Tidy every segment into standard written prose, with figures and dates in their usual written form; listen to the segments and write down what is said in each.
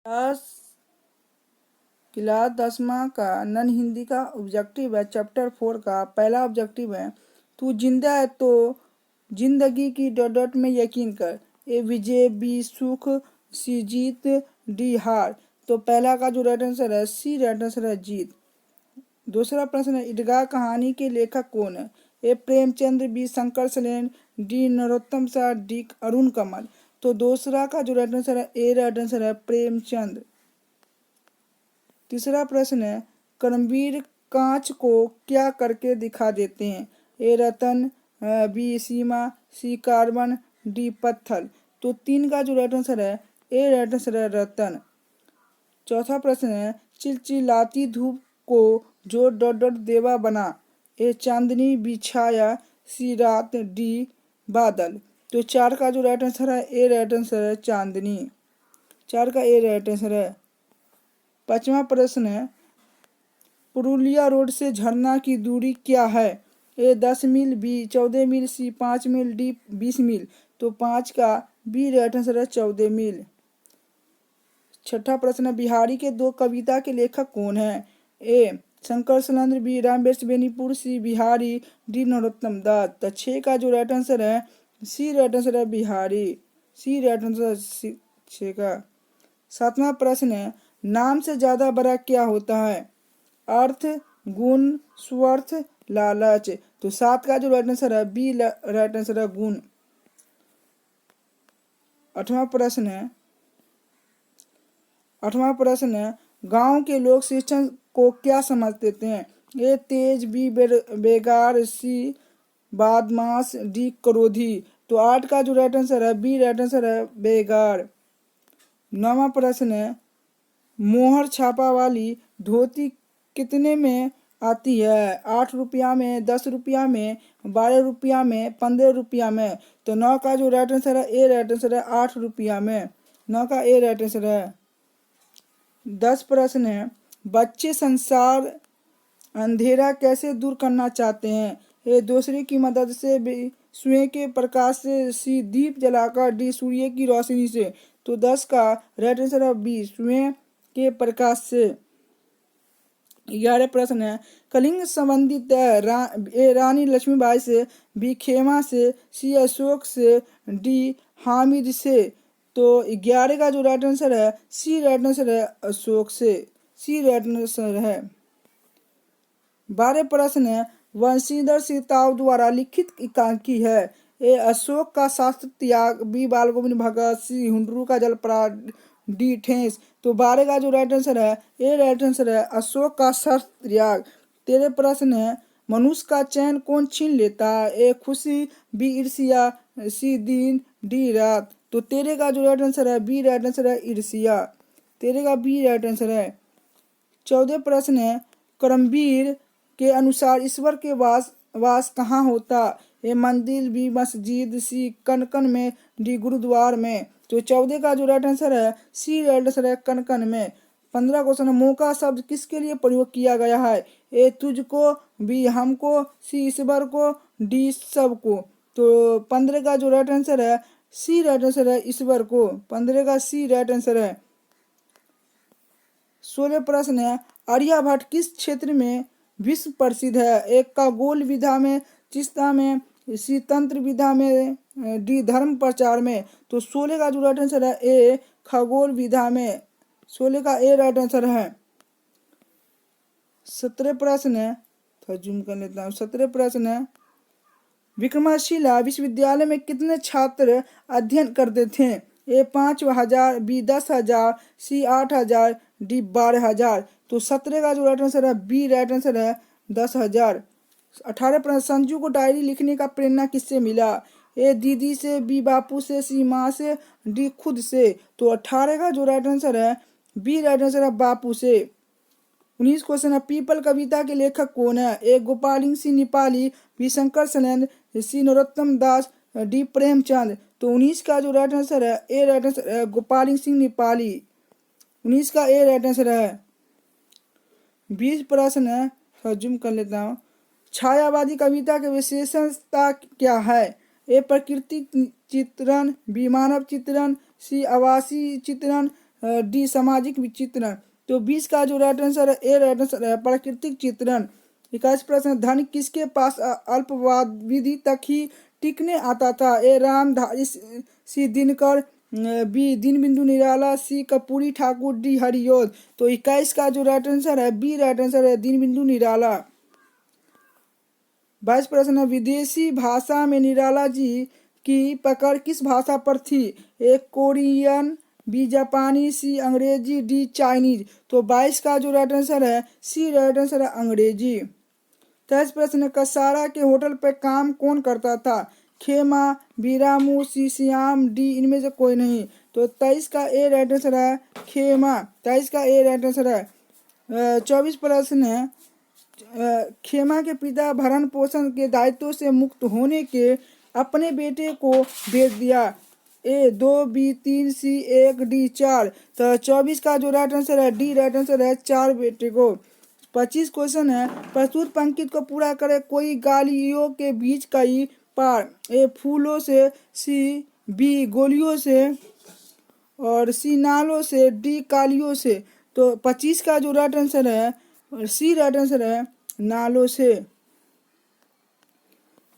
Class class 10वीं का none Hindi का ऑब्जेक्टिव है। चैप्टर 4 का पहला ऑब्जेक्टिव है, तू जिंदा है तो जिंदगी की डॉट डॉट में यकीन कर। ए विजय, बी सुख, सी जीत, डी हार। तो पहला का जो राइट आंसर है सी राइट आंसर है, जीत। दूसरा प्रश्न है, ईदगाह कहानी के लेखक कौन है? ए प्रेमचंद्र, बी शंकर सलेन, डी नरोत्तम शाह, डी अरुण कमल। तो दूसरा का जो राइट आंसर है ए राइट आंसर है, प्रेमचंद। तीसरा प्रश्न है, कर्मवीर कांच को क्या करके दिखा देते हैं? ए रतन, बी सीमा, सी कार्बन, डी पत्थर। तो तीन का जो राइट आंसर है ए राइट आंसर है, रतन। चौथा प्रश्न है, चिलचिलाती धूप को जो डॉट डॉट देवा बना। ए चांदनी, बी छाया, सी रात, डी बादल। तो चार का जो राइट आंसर है ए राइट आंसर है, चांदनी। चार का ए राइट आंसर है। पांचवा प्रश्न है, पुरुलिया रोड से झरना की दूरी क्या है? ए 10 मील, बी 14 मील, सी 5 मील, डी 20 मील। तो 5 का बी राइट आंसर है, 14 मील। छठा प्रश्न है, बिहारी के दो कविता के लेखक कौन है? ए शंकर सलंद्र, बी रामवृक्ष बेनीपुर, सी बिहारी, डी नरोत्तम दास। तो 6 का जो राइट आंसर है सी राइट आंसर है, बिहारी। सी राइट आंसर 6 का। सातवां प्रश्न है, नाम से ज्यादा बड़ा क्या होता है? अर्थ, गुण, स्वार्थ, लालच। तो 7 का जो राइट आंसर है बी राइट आंसर है, गुण। आठवां प्रश्न है, गांव के लोग शिक्षण को क्या समझते हैं? ए तेज, बी बेगार, सी बदमाश, डी क्रोधी। तो 8 का जो राइट आंसर है बी राइट आंसर है, बेगार। नौवां प्रश्न है, मोहर छापा वाली धोती कितने में आती है? 8 रुपया में, 10 रुपया में, 12 रुपया में, 15 रुपया में। तो 9 का जो राइट आंसर है ए राइट आंसर है, 8 रुपया में। 9 का ए राइट आंसर है। 10 प्रश्न है, बच्चे संसार अंधेरा कैसे दूर करना चाहते हैं? ए दूसरे की मदद से, बी स्वयं के प्रकाश से, सी दीप जलाकर, डी सूर्य की रोशनी से। तो 10 का राइट आंसर है बी स्वयं के प्रकाश से। 11 प्रश्न है, कलिंग संबंधित ए रानी लक्ष्मीबाई से, बी खेमा से, सी अशोक से, डी हामिद से। तो 11 का जो राइट आंसर है सी राइट आंसर है, अशोक से। सी राइट आंसर है। 12 प्रश्न है, वंशीधर सीताव द्वारा लिखित एकांकी है? ए अशोक का शास्त्र त्याग, बी बाल गोविंद भगत, सी हुंडरू का जलपराग, डी ठेस। तो 12 का जो राइट आंसर है ए राइट आंसर है, अशोक का शास्त्र त्याग। 13 प्रश्न है, मनुष्य का चैन कौन छीन लेता है? ए खुशी, बी ईर्ष्या, सी दिन, डी रात। तो 13 का जो राइट आंसर है बी राइट आंसर है, ईर्ष्या। 13 का बी राइट आंसर है। 14 प्रश्न है, कर्मवीर के अनुसार ईश्वर के वास कहाँ होता? ए मंदिर, बी मस्जिद, सी कनकन में, डी गुरुद्वार में। तो 14 का जो राइट आंसर है सी राइट आंसर है, कनकन में। 15 क्वेश्चन है, मौका शब्द किसके लिए प्रयोग किया गया है? ए तुझको, बी हमको, सी ईश्वर को, डी सबको। तो 15 का जो राइट आंसर है सी राइट आंसर है, ईश्वर को। 15 का सी राइट आंसर है। 16 प्रश्न है, आर्यभट्ट किस क्षेत्र में विश्व प्रसिद्ध है? एक खगोल विधा में, चिकित्सा में, सी तंत्र विधा में, डी धर्म प्रचार में। तो 16 का जो राइट आंसर है ए खगोल विधा में। 16 का ए राइट आंसर है। 17 प्रश्न है, थोड़ा जूम कर लेता हूँ। 17 प्रश्न है, विक्रमशिला विश्वविद्यालय में कितने छात्र अध्ययन करते थे? ए 5,000, बी 10,000, सी 8,000, डी 12,000। तो 17 का जो राइट आंसर है बी राइट आंसर है, 10,000। 18 प्रश्न, संजू को डायरी लिखने का प्रेरणा किससे मिला? ए दीदी से, बी बापू से, सी माँ से, डी खुद से। तो 18 का जो राइट आंसर है बी राइट आंसर है, बापू से। 19 क्वेश्चन है, पीपल कविता के लेखक कौन है? ए गोपाल सिंह नेपाली, बी शंकर सलेंद्र, सी नरोत्तम दास, डी प्रेमचंद। तो 19 का जो राइट आंसर है ए राइट आंसर है, गोपाल सिंह नेपाली। 19 का ए राइट आंसर है। 20 प्रश्न है, थोड़ा जूम कर लेता हूँ। छायावादी कविता की विशेषता क्या है? ए प्रकृति चित्रण, बी मानव चित्रण, सी आवासी चित्रण, डी सामाजिक चित्रण। तो 20 का जो राइट आंसर है ए राइट आंसर है प्राकृतिक चित्रण। 21 प्रश्न, धन किसके पास अल्पावधि तक ही टिकने आता था? ए रामधारी, सी दिनकर, बी दीनबंधु निराला, सी कर्पूरी ठाकुर, डी हरियोध। तो 21 का जो राइट आंसर है बी राइट आंसर है दीनबंधु निराला। 22 प्रश्न, विदेशी भाषा में निराला जी की पकड़ किस भाषा पर थी? ए कोरियन, बी जापानी, सी अंग्रेजी, डी चाइनीज। तो 22 का जो राइट आंसर है सी राइट आंसर है अंग्रेजी। 23 प्रश्न, कसारा के होटल पर काम कौन करता था? खेमा, बीरामू, सी श्याम, डी इनमें से कोई नहीं। तो 23 का ए राइट आंसर है खेमा। 23 का ए राइट आंसर है। 24 प्रश्न, खेमा के पिता भरण पोषण के दायित्व से मुक्त होने के अपने बेटे को भेज दिया। ए 2, बी 3, सी 1, डी 4। तो 24 का जो राइट आंसर है डी राइट आंसर है 4 बेटे को। 25 क्वेश्चन है, प्रस्तुत पंक्ति को पूरा करे, कोई गालियों के बीच कई पार। ए फूलों से, सी बी गोलियों से, और सी नालों से, डी कालियों से। तो 25 का जो राइट आंसर है सी राइट आंसर है नालों से।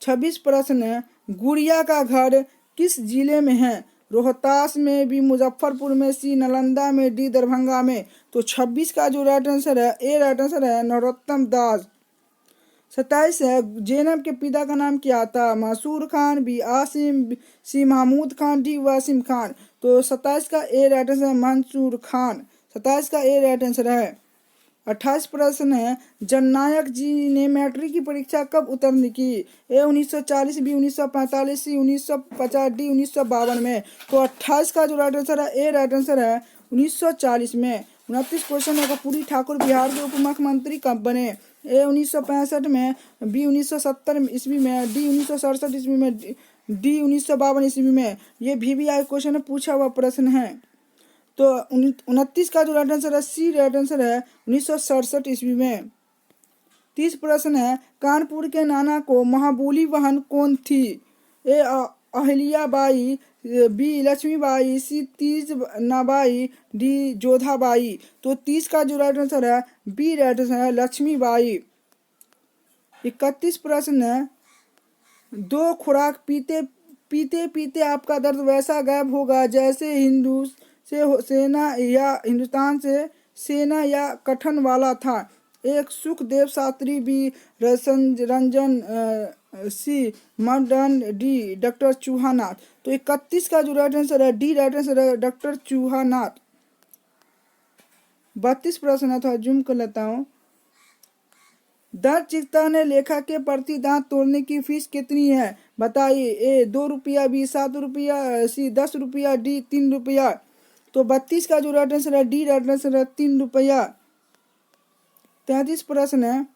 26 प्रश्न है, गुड़िया का घर किस जिले में है? रोहतास में, बी मुजफ्फरपुर में, सी नालंदा में, डी दरभंगा में। तो 26 का जो राइट आंसर है ए राइट आंसर है नरोत्तम दास। 27 है, जैनब के पिता का नाम क्या था? मंसूर खान, बी आसिम, सी महमूद खान, डी वासिम खान। तो 27 का ए राइट आंसर है मंसूर खान। 27 का ए राइट आंसर है। 28 प्रश्न है, जननायक जी ने मैट्रिक की परीक्षा कब उत्तीर्ण की? ए 1940, बी 1945, सी 1950, डी 1952 में। तो 28 का जो राइट आंसर है ए राइट आंसर है 1940 में। 29 क्वेश्चन है, कर्पूरी ठाकुर बिहार के उप मुख्यमंत्री कब बने? ए 1965 में, बी 1970 ईस्वी में, डी 1967 ईस्वी में, डी 1952 ईस्वी में। ये VVI क्वेश्चन में पूछा हुआ प्रश्न है। तो 29 का जो राइट आंसर है सी राइट आंसर है 1967 ईस्वी में। 30 प्रश्न है, कानपुर के नाना को महाबूली बहन कौन थी? ए अहिल्याबाई, बी लक्ष्मीबाई, सी तीजनाबाई, डी जोधाबाई। तो 30 का जो राइट आंसर है बी राइट आंसर है लक्ष्मीबाई। 31 प्रश्न है, दो खुराक पीते पीते पीते आपका दर्द वैसा गायब होगा जैसे हिंदुस्तान से सेना या कठन वाला था। एक सुखदेव शास्त्री, बी रंजन, सी मदन, डी डॉक्टर चूहानाथ। तो 31 का जो राइट आंसर है डी राइट आंसर है डॉक्टर चूहानाथ। 32 प्रश्न है, थोड़ा जूम कर लेता हूँ। दंत चिकित्सा ने लेखक के प्रति दांत तोड़ने की फीस कितनी है? बताइए। ए 2 रुपया, बी 7 रुपया, सी 10 रुपया, डी 3 रुपया। तो 32 का जो राइट आंसर है डी राइट आंसर है 3 रुपया। 33 प्रश्न है,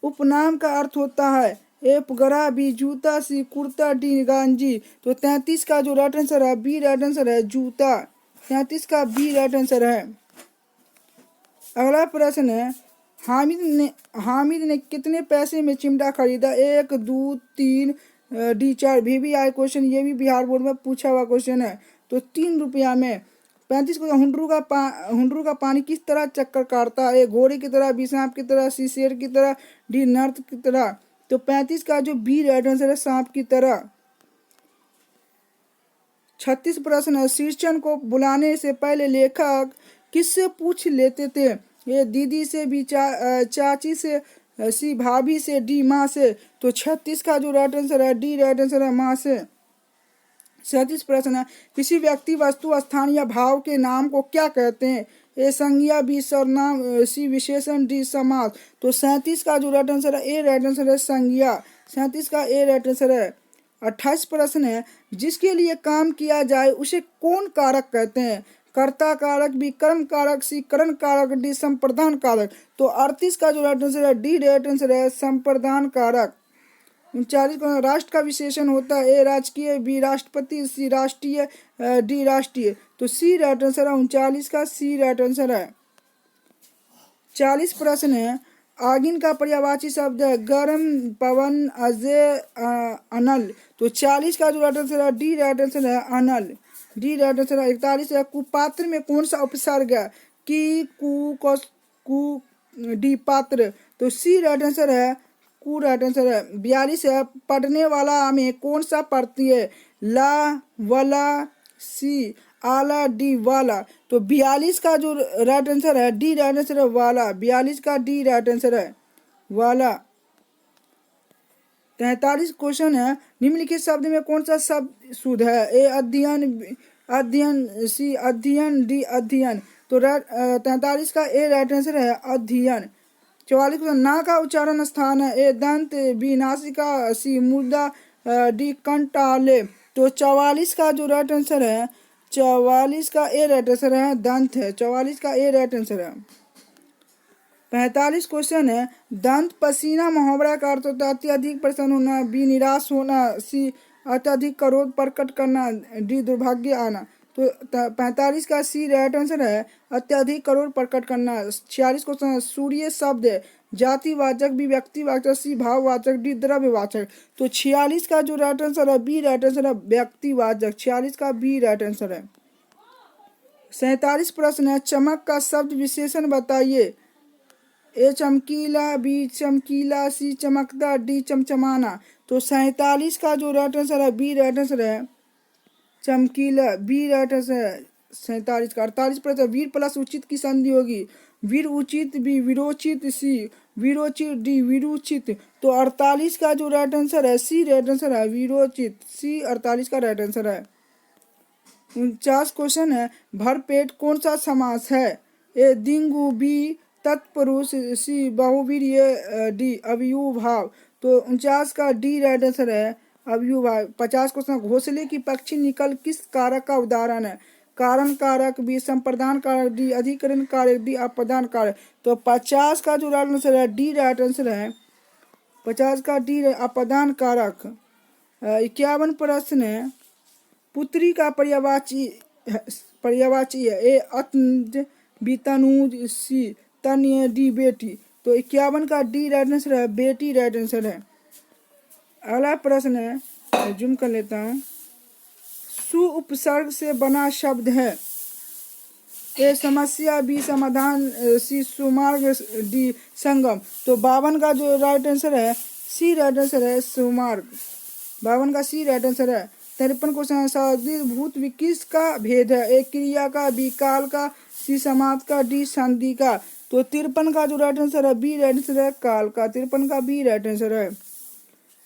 उपनाम का अर्थ होता है? ए पगड़ा, बी जूता, सी कुर्ता, डी गांजी। तो 33 का जो राइट आंसर है बी राइट आंसर है जूता। 33 का बी राइट आंसर है। अगला प्रश्न है, हामिद ने कितने पैसे में चिमटा खरीदा? 1, 2, 3, डी 4। VVI क्वेश्चन, ये भी बिहार बोर्ड में पूछा हुआ क्वेश्चन है। तो 3 रुपया में। 35 को, हुंडरू का पानी किस तरह चक्कर काटता है? घोड़े की तरह, बी सांप की तरह, सी शेर की तरह, डी नर्त की तरह। तो 35 का जो बी राइट आंसर है सांप की तरह। 36 प्रश्न है, शीर्षन को बुलाने से पहले लेखक किससे पूछ लेते थे? ये दीदी से, बी चाची से, सी भाभी से, डी माँ से। तो 36 का जो राइट आंसर है डी राइट आंसर है माँ से। 37 प्रश्न है, किसी व्यक्ति, वस्तु, स्थान या भाव के नाम को क्या कहते हैं? ए संज्ञा, बी सर्वनाम, सी विशेषण, डी समास। तो 37 का जो राइट आंसर है ए राइट आंसर है संज्ञा। 37 का ए राइट आंसर है। 28 प्रश्न है, जिसके लिए काम किया जाए उसे कौन कारक कहते हैं? कर्ता कारक, बी कर्म कारक, सी करण कारक, डी संप्रदान कारक। तो 38 का जो राइट आंसर है डी राइट आंसर है संप्रदान कारक। 39 का, राष्ट्र का विशेषण होता है? ए राजकीय, बी राष्ट्रपति, सी राष्ट्रीय, डी राष्ट्रीय। तो सी राइट आंसर है 39 का सी राइट आंसर है। 40 प्रश्न है, आगिन का पर्यायवाची शब्द है? गर्म, पवन, अजय, अनल। तो 40 का जो राइट आंसर है डी राइट आंसर है अनल। डी राइट आंसर है। 41 है, कुपात्र में कौन सा उपसर्ग है? की, कु, कस, कु, डी पात्र, तो सी राइट आंसर है, कु राइट आंसर है। 42 है, पढ़ने वाला में कौन सा पढ़ती है? ला, वाला, सी, आला, डी, वाला, तो 42 का जो राइट आंसर है डी राइट आंसर है, वाला। 42 का डी राइट आंसर है, वाला। 43 क्वेश्चन है, निम्नलिखित शब्द में कौन सा शब्द शुद्ध है? ए अध्ययन, अध्ययन, सी अध्ययन, डी अध्ययन, तो 43 का ए राइट आंसर है, अध्ययन। 44 क्वेश्चन, ना का उच्चारण स्थान है? ए दंत, बी नासिका, सी मुर्दा, डी कंटाले, तो 44 का जो राइट आंसर है, 44 का ए राइट आंसर है, दंत है। 44 का ए राइट आंसर है। 45 क्वेश्चन है, दंत पसीना मुहावरा का अर्थ होता है अत्यधिक प्रसन्न होना, बी निराश होना, सी अत्यधिक क्रोध प्रकट करना, डी दुर्भाग्य आना, तो 45 का सी राइट आंसर है, अत्यधिक क्रोध प्रकट करना। 46 क्वेश्चन, सूर्य शब्द है जातिवाचक, बी व्यक्तिवाचक, सी भाववाचक, डी द्रव्यवाचक, तो 46 का जो राइट आंसर है बी राइट आंसर है, व्यक्तिवाचक। 46 का बी राइट आंसर है। 47 प्रश्न है, चमक का शब्द विशेषण बताइए। ए चमकीला, बी चमकीला, सी चमकदा, डी चमचमाना, तो 47 का जो राइट आंसर है बी राइट आंसर है, चमकीला, बी राइट आंसर है 47 का। 48 प्रश्न, वीर प्लस उचित की संधि होगी? वीर उचित, बी विरोचित, सी विरोचित, डी विरुचित, तो 48 का जो राइट आंसर है सी राइट आंसर है, विरोचित, सी 48 का राइट आंसर है। 49 क्वेश्चन है, भरपेट कौन सा समास है? ए दिंगु, बी तत्पुरुष, सी बहुवीर्य, डी अव्यूभाव, तो 49 का डी राइट आंसर है, अव्यूभाव। 50 क्वेश्चन, घोंसले की पक्षी निकल किस कारक का उदाहरण है? कारण कारक, बी संप्रदान कारक, डी अधिकरण कारक, डी अपदान कारक, तो 50 का जो राइट आंसर है डी राइट आंसर है, 50 का डी अपदान कारक। 51 प्रश्न है, पुत्री का पर्यायवाची है? ए अत्न, बी तनुज, सी तन्य, डी बेटी, तो 51 का डी राइट आंसर है, बेटी राइट आंसर है। अगला प्रश्न है, जूम कर लेता हूँ, सु उपसर्ग से बना शब्द है? ए समस्या, बी समाधान, सी सुमार्ग, डी संगम, तो 52 का जो राइट आंसर है सी राइट आंसर है, सुमार्ग। 52 का सी राइट आंसर है। 53 क्वेश्चन है, सादृश्य भी किस का भेद है? ए क्रिया का, बी काल का, सी समाज का, डी संधि का, तो 53 का जो राइट आंसर है बी राइट आंसर है, काल का। 53 का बी राइट आंसर है।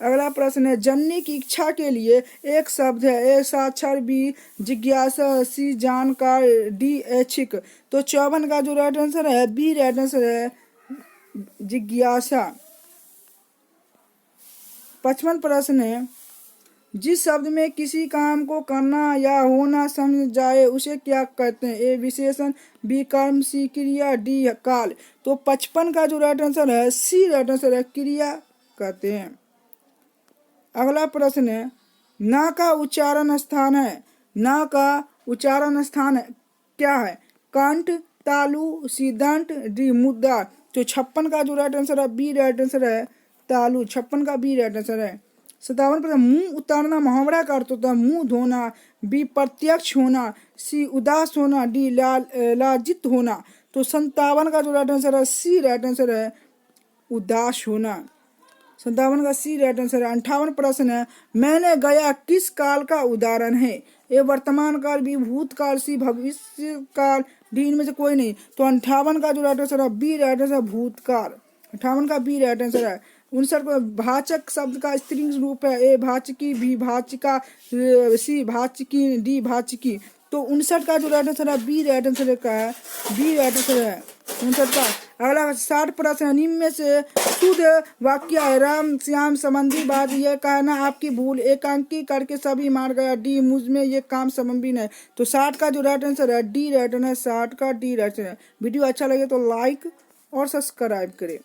अगला प्रश्न है, जानने की इच्छा के लिए एक शब्द है? ए साक्षर, बी जिज्ञासा, सी जानकार, डी ऐच्छिक, तो 54 का जो राइट आंसर है बी राइट आंसर है, जिज्ञासा। 55 प्रश्न है, जिस शब्द में किसी काम को करना या होना समझ जाए उसे क्या कहते हैं? ए विशेषण, बी कर्म, सी क्रिया, डी काल, तो 55 का जो राइट आंसर है सी राइट आंसर है, क्रिया कहते हैं। अगला प्रश्न है, ना का उच्चारण स्थान है? ना का उच्चारण स्थान क्या है? कंठ, तालु, सी दंत, डी मुद्रा, तो 56 का जो राइट आंसर है बी राइट आंसर है, तालु। 56 का बी राइट आंसर है। 57 प्रश्न, मुंह उतारना मुहावरा का अर्थ होता है मुंह धोना, बी प्रत्यक्ष होना, सी उदास होना, डी लाजित होना, तो 57 का जो राइट आंसर है सी राइट आंसर है, उदास होना। 57 का सी राइट आंसर है। 58 प्रश्न है, मैंने गया किस काल का उदाहरण है? ए वर्तमान काल, बी भूतकाल, सी भविष्य काल, डी इनमें से कोई नहीं, तो 58 का जो राइट आंसर है बी राइट आंसर है, भूतकाल। 58 का बी राइट आंसर है। 59 को, भाचक शब्द का स्त्रीलिंग रूप है? ए भाचकी, बी भाचिका, सी भाचकी, डी भाचकी, तो 59 का जो राइट आंसर है बी राइट आंसर का है, बी राइट आंसर है 59 का। अगला 60 प्रश्न, निम्न में से शुद्ध वाक्य है? राम श्याम संबंधी बात, यह कहना आपकी भूल, एकांकी करके सभी मार गया, डी मुझ में ये काम संबंधी है, तो 60 का जो राइट आंसर है डी राइट आंसर है, 60 का डी राइट आंसर है। वीडियो अच्छा लगे तो लाइक और सब्सक्राइब करें।